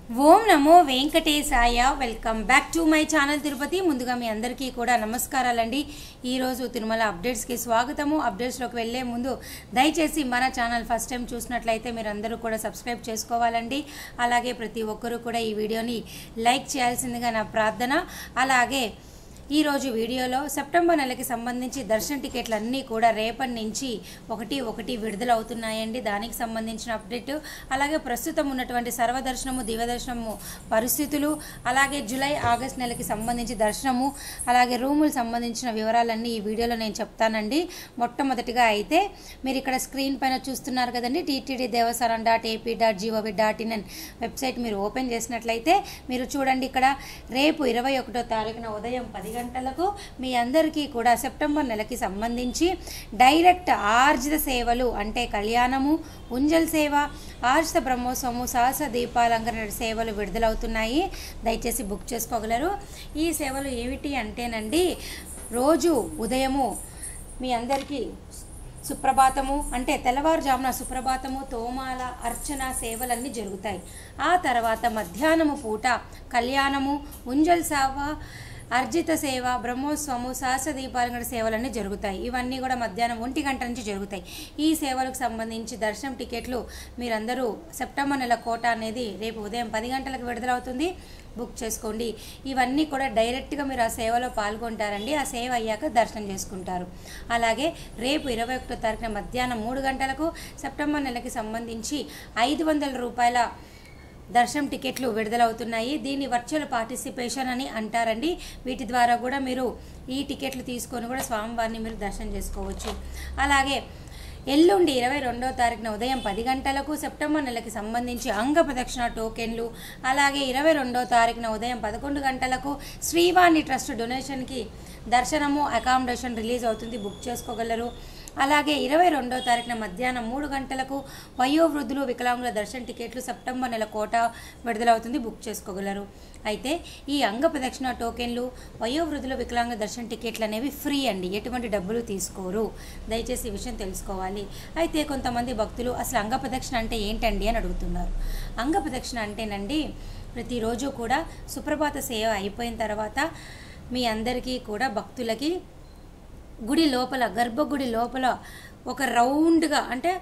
Om Namo Venkatesaya. Welcome back to my channel Tirupati. ముందుగా మీ అందరికీ కూడా నమస్కారాలండి. ఈరోజు తిరుమల అప్డేట్స్కి స్వాగతము. అప్డేట్స్లోకి వెళ్లే ముందు దయచేసి మన ఛానల్ ఫస్ట్ టైం చూసినట్లయితే మీరు అందరూ కూడా సబ్స్క్రైబ్ చేసుకోవాలండి. అలాగే ప్రతి ఒక్కరూ కూడా ఈ వీడియోని లైక్ చేయాల్సిందిగా నా ప్రార్థన. అలాగే ఈరోజు వీడియోలో సెప్టెంబర్ నెలకి సంబంధించి దర్శన టికెట్లు అన్నీ కూడా రేపటి నుంచి ఒకటి విడుదలవుతున్నాయండి. దానికి సంబంధించిన అప్డేట్, అలాగే ప్రస్తుతం ఉన్నటువంటి సర్వదర్శనము దివ్యదర్శనము పరిస్థితులు, అలాగే జూలై ఆగస్ట్ నెలకి సంబంధించి దర్శనము, అలాగే రూములు సంబంధించిన వివరాలన్నీ ఈ వీడియోలో నేను చెప్తానండి. మొట్టమొదటిగా అయితే మీరు ఇక్కడ స్క్రీన్ పైన చూస్తున్నారు కదండి, ttddevasaram.ap.gov.in వెబ్సైట్ మీరు ఓపెన్ చేసినట్లయితే మీరు చూడండి, ఇక్కడ రేపు 21వ తారీఖున ఉదయం 10 గంటలకు మీ అందరికీ కూడా సెప్టెంబర్ నెలకి సంబంధించి డైరెక్ట్ ఆర్జిత సేవలు అంటే కళ్యాణము, ఉంజల్ సేవ, ఆర్జిత బ్రహ్మోత్సవము, సహస్ర దీపాలంకరణ సేవలు విడుదలవుతున్నాయి. దయచేసి బుక్ చేసుకోగలరు. ఈ సేవలు ఏమిటి అంటేనండి, రోజు ఉదయము మీ అందరికీ సుప్రభాతము అంటే తెల్లవారుజామున సుప్రభాతము, తోమాల, అర్చన సేవలన్నీ జరుగుతాయి. ఆ తర్వాత మధ్యాహ్నము పూట కళ్యాణము, ఉంజల్ సేవ, అర్జిత సేవ, బ్రహ్మోత్సవము, సహస్ర దీపాలంకరణ సేవలన్నీ జరుగుతాయి. ఇవన్నీ కూడా మధ్యాహ్నం 1 గంట నుంచి జరుగుతాయి. ఈ సేవలకు సంబంధించి దర్శనం టికెట్లు మీరందరూ సెప్టెంబర్ నెల కోట అనేది రేపు ఉదయం 10 గంటలకు విడుదలవుతుంది. బుక్ చేసుకోండి. ఇవన్నీ కూడా డైరెక్ట్గా మీరు ఆ సేవలో పాల్గొంటారండి. ఆ సేవ అయ్యాక దర్శనం చేసుకుంటారు. అలాగే రేపు 21వ తారీఖున మధ్యాహ్నం 3 గంటలకు సెప్టెంబర్ నెలకి సంబంధించి 500 రూపాయల దర్శనం టికెట్లు విడుదలవుతున్నాయి. దీన్ని వర్చువల్ పార్టిసిపేషన్ అని అంటారండి. వీటి ద్వారా కూడా మీరు ఈ టికెట్లు తీసుకొని కూడా స్వామివారిని మీరు దర్శనం చేసుకోవచ్చు. అలాగే ఎల్లుండి 22వ తారీఖున ఉదయం 10 గంటలకు సెప్టెంబర్ నెలకి సంబంధించి అంగ ప్రదక్షిణ టోకెన్లు, అలాగే 22వ తారీఖున ఉదయం 11 గంటలకు శ్రీవాణి ట్రస్ట్ డొనేషన్కి దర్శనము, అకామిడేషన్ రిలీజ్ అవుతుంది. బుక్ చేసుకోగలరు. అలాగే 22వ తారీఖున మధ్యాహ్నం 3 గంటలకు వయోవృద్ధులు, వికలాంగుల దర్శన టికెట్లు సెప్టెంబర్ నెల కోట విడుదలవుతుంది. బుక్ చేసుకోగలరు. అయితే ఈ అంగ ప్రదక్షిణ టోకెన్లు, వయోవృద్ధులు, వికలాంగ దర్శన టికెట్లు అనేవి ఫ్రీ అండి, ఎటువంటి డబ్బులు తీసుకోరు. దయచేసి ఈ విషయం తెలుసుకోవాలి. అయితే కొంతమంది భక్తులు అసలు అంగ ప్రదక్షిణ అంటే ఏంటండి అని అడుగుతున్నారు. అంగ ప్రదక్షిణ అంటేనండి, ప్రతిరోజు కూడా సుప్రభాత సేవ అయిపోయిన తర్వాత మీ అందరికీ కూడా భక్తులకి గుడి లోపల, గర్భగుడి లోపల ఒక రౌండ్గా అంటే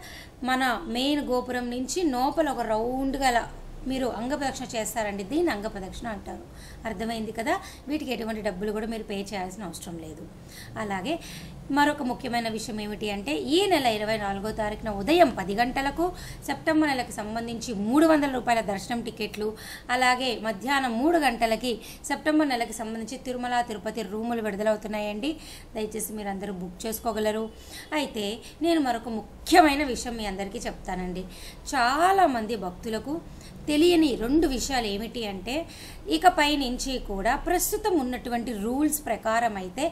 మన మెయిన్ గోపురం నుంచి లోపల ఒక రౌండ్గా అలా మీరు అంగప్రదక్షిణ చేస్తారండి. దీన్ని అంగప్రదక్షిణ అంటారు. అర్థమైంది కదా. వీటికి ఎటువంటి డబ్బులు కూడా మీరు పే చేయాల్సిన అవసరం లేదు. అలాగే మరొక ముఖ్యమైన విషయం ఏమిటి అంటే, ఈ నెల 24వ తారీఖున ఉదయం 10 గంటలకు సెప్టెంబర్ నెలకు సంబంధించి 300 రూపాయల దర్శనం టికెట్లు, అలాగే మధ్యాహ్నం 3 గంటలకి సెప్టెంబర్ నెలకు సంబంధించి తిరుమల తిరుపతి రూములు విడుదలవుతున్నాయండి. దయచేసి మీరు అందరూ బుక్ చేసుకోగలరు. అయితే నేను మరొక ముఖ్యమైన విషయం మీ అందరికీ చెప్తానండి. చాలామంది భక్తులకు తెలియని 2 విషయాలు ఏమిటి అంటే, ఇకపై నుంచి కూడా ప్రస్తుతం ఉన్నటువంటి రూల్స్ ప్రకారం అయితే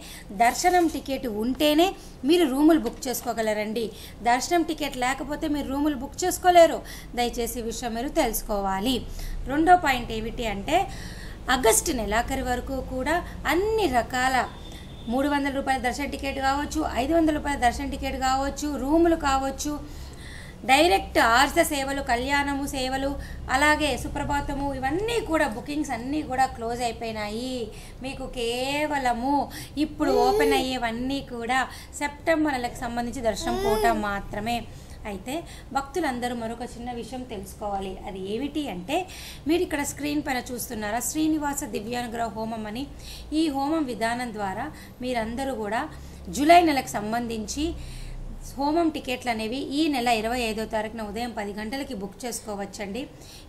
దర్శనం టికెట్ ఉంటేనే మీరు రూములు బుక్ చేసుకోగలరండి. దర్శనం టికెట్ లేకపోతే మీరు రూములు బుక్ చేసుకోలేరు. దయచేసి ఈ విషయం మీరు తెలుసుకోవాలి. 2వ పాయింట్ ఏమిటి అంటే, ఆగస్టు నెలాఖరి వరకు కూడా అన్ని రకాల 300 రూపాయల దర్శన టికెట్ కావచ్చు, 500 రూపాయల దర్శన టికెట్ కావచ్చు, రూములు కావచ్చు, డైరెక్ట్ ఆర్జిత సేవలు, కళ్యాణము సేవలు, అలాగే సుప్రభాతము, ఇవన్నీ కూడా బుకింగ్స్ అన్నీ కూడా క్లోజ్ అయిపోయినాయి. మీకు కేవలము ఇప్పుడు ఓపెన్ అయ్యేవన్నీ కూడా సెప్టెంబర్ నెలకు సంబంధించి దర్శనం కోట మాత్రమే. అయితే భక్తులందరూ మరొక చిన్న విషయం తెలుసుకోవాలి. అది ఏమిటి అంటే, మీరు ఇక్కడ స్క్రీన్ పైన చూస్తున్నారా, శ్రీనివాస దివ్యానుగ్రహ హోమం అని. ఈ హోమం విధానం ద్వారా మీరందరూ కూడా జూలై నెలకు సంబంధించి హోమం టికెట్లు అనేవి ఈ నెల 25వ తారీఖున ఉదయం 10 గంటలకి బుక్ చేసుకోవచ్చండి.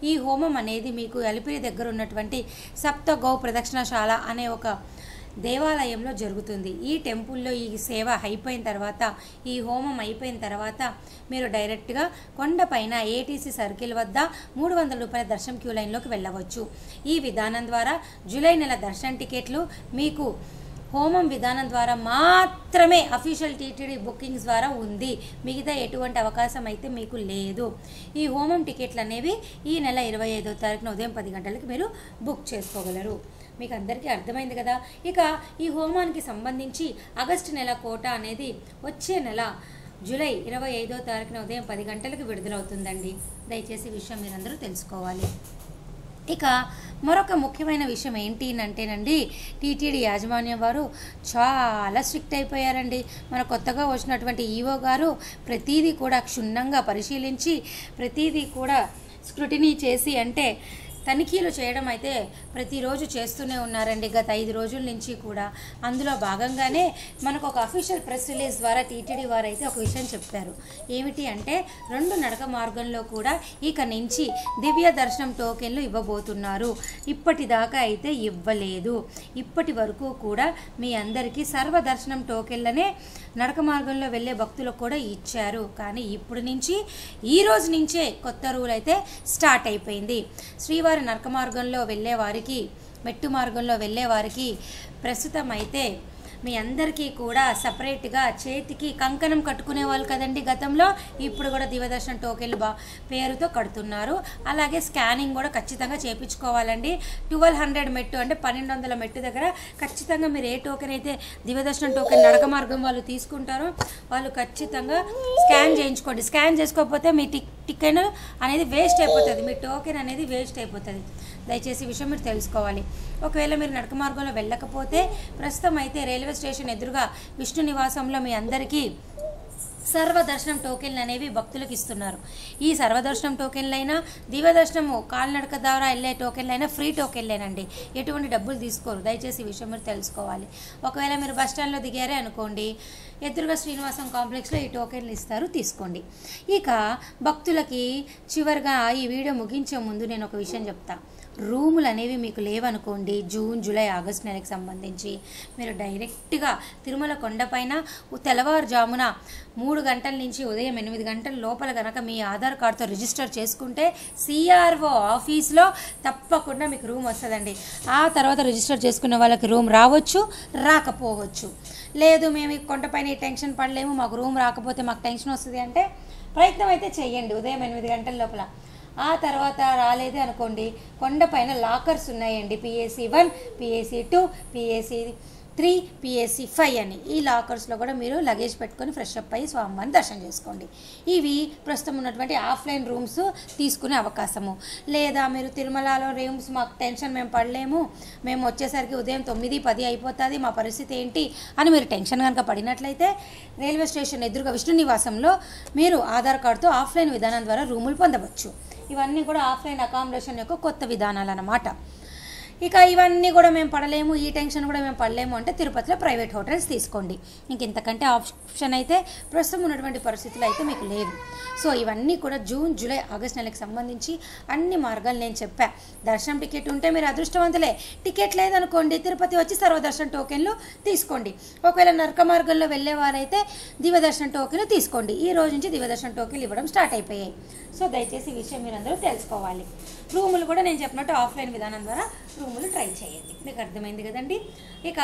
ఈ హోమం అనేది మీకు అలిపిరి దగ్గర ఉన్నటువంటి సప్త గౌ ప్రదక్షిణశాల అనే ఒక దేవాలయంలో జరుగుతుంది. ఈ టెంపుల్లో ఈ సేవ అయిపోయిన తర్వాత, ఈ హోమం అయిపోయిన తర్వాత మీరు డైరెక్ట్గా కొండపైన ఏటీసీ సర్కిల్ వద్ద 300 రూపాయల దర్శనం క్యూ లైన్లోకి వెళ్ళవచ్చు. ఈ విధానం ద్వారా జూలై నెల దర్శనం టికెట్లు మీకు హోమం విధానం ద్వారా మాత్రమే అఫీషియల్ టీటీడీ బుకింగ్స్ ద్వారా ఉంది. మిగతా ఎటువంటి అవకాశం అయితే మీకు లేదు. ఈ హోమం టికెట్లు అనేవి ఈ నెల 25వ తారీఖున ఉదయం 10 గంటలకు మీరు బుక్ చేసుకోగలరు. మీకు అందరికీ అర్థమైంది కదా. ఇక ఈ హోమానికి సంబంధించి ఆగస్టు నెల కోట అనేది వచ్చే నెల జూలై 25వ తారీఖున ఉదయం 10 గంటలకు విడుదలవుతుందండి. దయచేసి ఈ విషయం మీరందరూ తెలుసుకోవాలి. ఇక మరొక ముఖ్యమైన విషయం ఏంటి అంటేనండి, టీటీడీ యాజమాన్యం వారు చాలా స్ట్రిక్ట్ అయిపోయారండి. మన కొత్తగా వచ్చినటువంటి ఈవో గారు ప్రతిదీ కూడా క్షుణ్ణంగా పరిశీలించి ప్రతిదీ కూడా స్క్రూటినీ చేసి, అంటే తనిఖీలు చేయడం అయితే ప్రతిరోజు చేస్తూనే ఉన్నారండి గత 5 రోజుల నుంచి కూడా. అందులో భాగంగానే మనకు ఒక అఫీషియల్ ప్రెస్ రిలీజ్ ద్వారా టీటీడీ వారు అయితే ఒక విషయం చెప్పారు. ఏమిటి అంటే 2 నడక మార్గంలో కూడా ఇక నుంచి దివ్య దర్శనం టోకెన్లు ఇవ్వబోతున్నారు. ఇప్పటిదాకా అయితే ఇవ్వలేదు. ఇప్పటి వరకు కూడా మీ అందరికీ సర్వదర్శనం టోకెన్లనే నడక మార్గంలో వెళ్ళే భక్తులకు కూడా ఇచ్చారు. కానీ ఇప్పుడు నుంచి ఈ రోజు నుంచే కొత్త రూల్ అయితే స్టార్ట్ అయిపోయింది. శ్రీవారి నడక మార్గంలో వెళ్ళే వారికి, మెట్టు మార్గంలో వెళ్ళే వారికి ప్రస్తుతం అయితే మీ అందరికీ కూడా సపరేట్గా చేతికి కంకణం కట్టుకునే వాళ్ళు కదండి గతంలో, ఇప్పుడు కూడా దివ్యదర్శనం టోకెన్లు పేరుతో కడుతున్నారు. అలాగే స్కానింగ్ కూడా ఖచ్చితంగా చేయించుకోవాలండి. 1200 మెట్టు అంటే 1200 మెట్టు దగ్గర ఖచ్చితంగా మీరు ఏ టోకెన్ అయితే దివ్యదర్శనం టోకెన్ నడక మార్గం వాళ్ళు తీసుకుంటారో వాళ్ళు ఖచ్చితంగా స్కాన్ చేయించుకోండి. స్కాన్ చేసుకోకపోతే మీ టికెట్ అనేది వేస్ట్ అయిపోతుంది, మీ టోకెన్ అనేది వేస్ట్ అయిపోతుంది. దయచేసి విషయం మీరు తెలుసుకోవాలి. ఒకవేళ మీరు నడక మార్గంలో వెళ్ళకపోతే ప్రస్తుతం అయితే రైల్వే స్టేషన్ ఎదురుగా విష్ణు నివాసంలో మీ అందరికీ సర్వదర్శనం టోకెన్లు అనేవి భక్తులకు ఇస్తున్నారు. ఈ సర్వదర్శనం టోకెన్లైనా, దివ్యదర్శనము కాలినడక ద్వారా వెళ్ళే టోకెన్లైనా ఫ్రీ టోకెన్లేనండి, ఎటువంటి డబ్బులు తీసుకోరు. దయచేసి ఈ విషయం మీరు తెలుసుకోవాలి. ఒకవేళ మీరు బస్ స్టాండ్లో దిగారే అనుకోండి, ఎదురుగా శ్రీనివాసం కాంప్లెక్స్లో ఈ టోకెన్లు ఇస్తారు, తీసుకోండి. ఇక భక్తులకి చివరిగా ఈ వీడియో ముగించే ముందు నేను ఒక విషయం చెప్తా. రూములు అనేవి మీకు లేవనుకోండి, జూన్, జూలై, ఆగస్ట్ నెలకి సంబంధించి మీరు డైరెక్ట్గా తిరుమల కొండపైన తెల్లవారుజామున 3 గంటల నుంచి ఉదయం 8 గంటల లోపల కనుక మీ ఆధార్ కార్డుతో రిజిస్టర్ చేసుకుంటే సిఆర్ఓ ఆఫీస్లో తప్పకుండా మీకు రూమ్ వస్తుందండి. ఆ తర్వాత రిజిస్టర్ చేసుకునే వాళ్ళకి రూమ్ రావచ్చు, రాకపోవచ్చు. లేదు మేము ఈ కొండపైన ఈ టెన్షన్ పడలేము, మాకు రూమ్ రాకపోతే మాకు టెన్షన్ వస్తుంది అంటే ప్రయత్నం అయితే చెయ్యండి ఉదయం 8 గంటల లోపల. ఆ తర్వాత రాలేదు అనుకోండి, కొండపైన లాకర్స్ ఉన్నాయండి, PAC 1, PAC 2, PAC 3, PAC 5 అని. ఈ లాకర్స్లో కూడా మీరు లగేజ్ పెట్టుకొని ఫ్రెష్ అప్ అయ్యి స్వామివారిని దర్శనం చేసుకోండి. ఇవి ప్రస్తుతం ఉన్నటువంటి ఆఫ్లైన్ రూమ్స్ తీసుకునే అవకాశము. లేదా మీరు తిరుమలలో రూమ్స్ మాకు టెన్షన్, మేము పడలేము, మేము వచ్చేసరికి ఉదయం 9, 10 అయిపోతుంది, మా పరిస్థితి ఏంటి అని మీరు టెన్షన్ కనుక పడినట్లయితే రైల్వే స్టేషన్ ఎదురుగా విష్ణు నివాసంలో మీరు ఆధార్ కార్డుతో ఆఫ్లైన్ విధానం ద్వారా రూములు పొందవచ్చు. ఇవన్నీ కూడా ఆఫ్లైన్ అకామిడేషన్ యొక్క కొత్త విధానాలు అన్నమాట. ఇక ఇవన్నీ కూడా మేము పడలేము, ఈ టెన్షన్ కూడా మేము పడలేము అంటే తిరుపతిలో ప్రైవేట్ హోటల్స్ తీసుకోండి. ఇంతకంటే ఆప్షన్ అయితే ప్రస్తుతం ఉన్నటువంటి పరిస్థితులు అయితే మీకు లేదు. సో ఇవన్నీ కూడా జూన్, జూలై, ఆగస్ట్ నెలకి సంబంధించి అన్ని మార్గాలు నేను చెప్పా. దర్శనం టికెట్ ఉంటే మీరు అదృష్టవంతులే. టికెట్ లేదనుకోండి, తిరుపతి వచ్చి సర్వదర్శనం టోకెన్లు తీసుకోండి. ఒకవేళ నరక మార్గంలో వెళ్ళేవారైతే దివ్యదర్శనం టోకెన్లు తీసుకోండి. ఈ రోజు నుంచి దివ్యదర్శనం టోకెన్లు ఇవ్వడం స్టార్ట్ అయిపోయాయి. సో దయచేసి ఈ విషయం మీరు అందరూ తెలుసుకోవాలి. రూములు కూడా నేను చెప్పినట్టు ఆఫ్లైన్ విధానం ద్వారా రూములు ట్రై చేయండి. మీకు అర్థమైంది కదండి. ఇక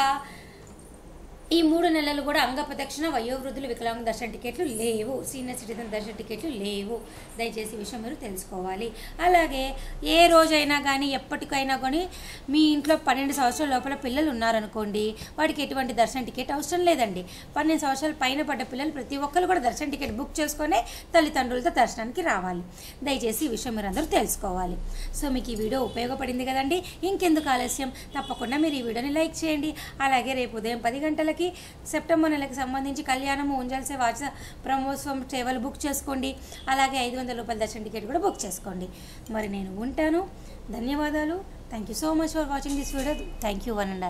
ఈ 3 నెలలు కూడా అంగప్రదక్షిణ, వయోవృద్ధులు, వికలాంగుల దర్శన టికెట్లు లేవు, సీనియర్ సిటిజన్ దర్శన టికెట్లు లేవు. దయచేసి ఈ విషయం మీరు తెలుసుకోవాలి. అలాగే ఏ రోజైనా కానీ ఎప్పటికైనా కానీ మీ ఇంట్లో 12 సంవత్సరాల లోపల పిల్లలు ఉన్నారనుకోండి, వాడికి ఎటువంటి దర్శన టికెట్ అవసరం లేదండి. 12 సంవత్సరాల పైన పడ్డ పిల్లలు ప్రతి ఒక్కరు కూడా దర్శన టికెట్ బుక్ చేసుకొని తల్లిదండ్రులతో దర్శనానికి రావాలి. దయచేసి ఈ విషయం మీరు అందరూ తెలుసుకోవాలి. సో మీకు ఈ వీడియో ఉపయోగపడింది కదండి. ఇంకెందుకు ఆలస్యం, తప్పకుండా మీరు ఈ వీడియోని లైక్ చేయండి. అలాగే రేపు ఉదయం 10 గంటలకి సెప్టెంబర్ నెలకి సంబంధించి కళ్యాణము, ఉంజల్ సేవ, బ్రహ్మోత్సవం సేవలు బుక్ చేసుకోండి. అలాగే 500 రూపాయల దర్శన టికెట్ కూడా బుక్ చేసుకోండి. మరి నేను ఉంటాను. ధన్యవాదాలు. Thank you so much for watching this video. Thank you one and all.